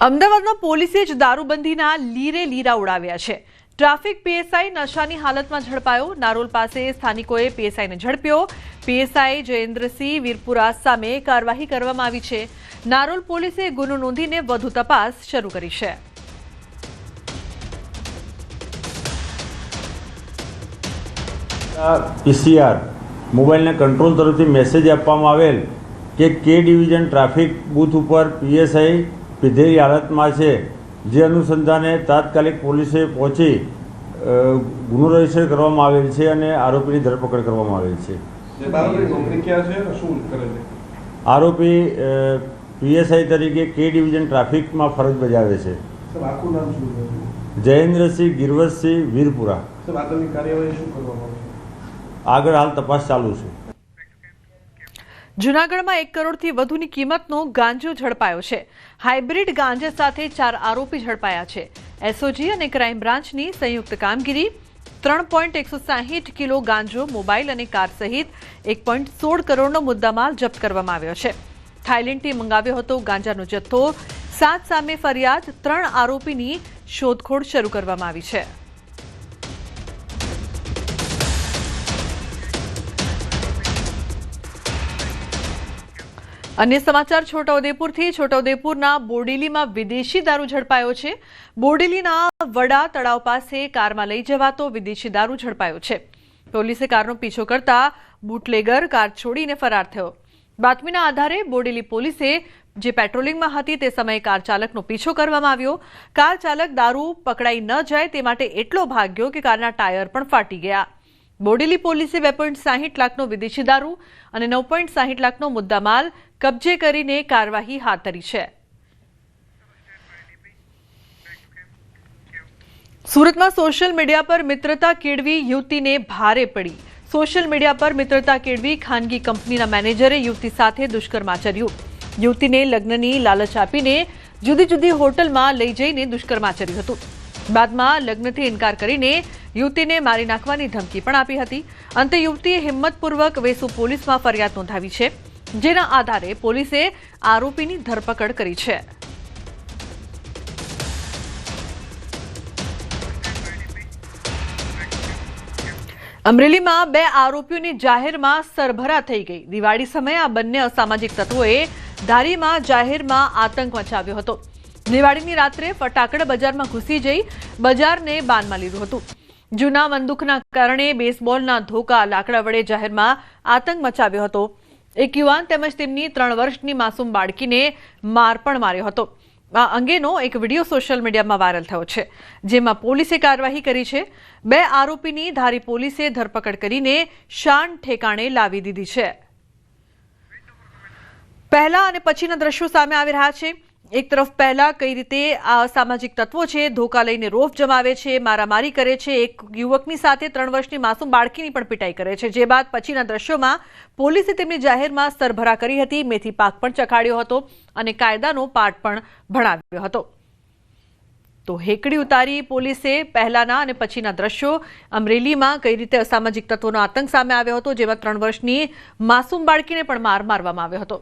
અમદાવાદમાં પોલીસે જ દારૂબંધીના લીરે લીરા ઉડાવ્યા છે। ટ્રાફિક પીએસઆઈ નશાની હાલતમાં ઝડપાયો। નારોલ પાસે સ્થાનિકોએ પીએસઆઈને ઝડપ્યો। પીએસઆઈ જયેન્દ્રસિંહ વીરપુરા સામે કાર્યવાહી કરવામાં આવી છે। નારોલ પોલીસે ગુનો નોંધીને વધુ તપાસ શરૂ કરી છે। પીસીઆર મોબાઈલના કંટ્રોલ તરફથી મેસેજ આપવામાં આવેલ કે કે ડિવિઝન ટ્રાફિક બૂથ ઉપર પીએસઆઈ પીધેલી હાલતમાં છે, જે અનુસંધાને તાત્કાલિક પોલીસે પહોંચી ગુનો રજીસ્ટર કરવામાં આવેલ છે અને આરોપીની ધરપકડ કરવામાં આવેલ છે। આરોપી પીએસઆઈ તરીકે કે ડિવિઝન ટ્રાફિકમાં ફરજ બજાવે છે। જયેન્દ્રસિંહ ગિરવતસિંહ વીરપુરા। આગળ હાલ તપાસ ચાલુ છે। જૂનાગઢમાં 1 કરોડથી વધુની કિંમતનો ગાંજો ઝડપાયો છે। હાઇબ્રિડ ગાંજા સાથે 4 આરોપી ઝડપાયા છે। એસઓજી અને ક્રાઇમ બ્રાન્ચની સંયુક્ત કામગીરી 3.160 કિલો ગાંજો, મોબાઈલ અને કાર સહિત 1.16 કરોડનો મુદ્દામાલ જપ્ત કરવામાં આવ્યો છે। થાઇલેન્ડથી મંગાવ્યો હતો ગાંજાનો જથ્થો। 7 સામે ફરિયાદ, 3 આરોપીની શોધખોળ શરૂ કરવામાં આવી છે। अन्य समाचार छोटाउदेपुरथी। छोटाउदेपुरना बोडेलीमां विदेशी दारू झड़पायो छे। बोडेलीना वडा तळाव पासे कारमां लई जवातो विदेशी दारू झड़पायो छे। पोलीसे कारनो पीछो करता बूटलेगर कार छोड़ीने फरार थयो। बातमीना आधारे बोडेली पोलीसे जे पेट्रोलिंगमां हती ते समये कार चालकनो पीछो करवामां આવ્યો। कार चालक दारू पकड़ाई न जाय ते माटे एटलो भाग्यो के कारना टायर पण फाटी गया। बोडेली पोलीसे 2.60 लाखનો विदेशी दारू અને 9.60 લાખનો મુદ્દામાલ કબજે કરીને કાર્યવાહી હાથ ધરી છે। સુરતમાં સોશિયલ મીડિયા પર મિત્રતા કેળવી યુવતીને ભારે પડી। સોશિયલ મીડિયા પર મિત્રતા કેળવી ખાનગી કંપનીના મેનેજરે યુવતી સાથે દુષ્કર્મ આચર્યું। યુવતીને લગ્નની લાલચ આપીને જુદી જુદી હોટલમાં લઈ જઈને દુષ્કર્મ આચર્યું હતું। બાદમાં લગ્નથી ઇનકાર કરીને યુવતીને મારી નાખવાની ધમકી પણ આપી હતી। અંતે યુવતીએ હિંમતપૂર્વક વેસુ પોલીસમાં ફરિયાદ નોંધાવી છે, જેના આધારે પોલીસે આરોપીની ધરપકડ કરી છે। અમરેલીમાં 2 આરોપીઓની જાહેરમાં સરભરા થઈ ગઈ। દિવાળી સમયે આ બંને અસામાજિક તત્વોએ ધારીમાં જાહેરમાં આતંક મચાવ્યો હતો। દિવાળીની રાત્રે ફટાકડા બજારમાં ઘૂસી જઈ બજારને બાનમાં લીધું હતું। જૂના બંદૂકના કારણે બેસબોલના ધોકા, લાકડા વડે જાહેરમાં આતંક મચાવ્યો હતો। એક યુવાન તેમજ તેમની 3 વર્ષની માસૂમ બાળકીને માર પણ માર્યો હતો। આ અંગેનો એક વિડીયો સોશિયલ મીડિયામાં વાયરલ થયો છે, જેમાં પોલીસે કાર્યવાહી કરી છે। 2 આરોપીની ધારી પોલીસે ધરપકડ કરીને શાન ઠેકાણે લાવી દીધી છે। પહેલા અને પછીના દ્રશ્યો સામે આવી રહ્યા છે। એક તરફ પહેલા કઈ રીતે આ અસામાજિક તત્વો છે ધોકા લઈને રોફ જમાવે છે, મારામારી કરે છે, એક યુવકની સાથે 3 વર્ષની માસૂમ બાળકીની પણ પિટાઈ કરે છે। જે બાદ પછીના દ્રશ્યોમાં પોલીસે તેમની જાહેરમાં સરભરા કરી હતી, મેથી પાક પણ ચખાડ્યો હતો અને કાયદાનો પાઠ પણ ભણાવ્યો હતો। તો હેકડી ઉતારી પોલીસે પહેલાના અને પછીના દ્રશ્યો। અમરેલીમાં કઈ રીતે અસામાજિક તત્વોનો આતંક સામે આવ્યો હતો, જેમાં 3 વર્ષની માસૂમ બાળકીને પણ મારવામાં આવ્યો હતો।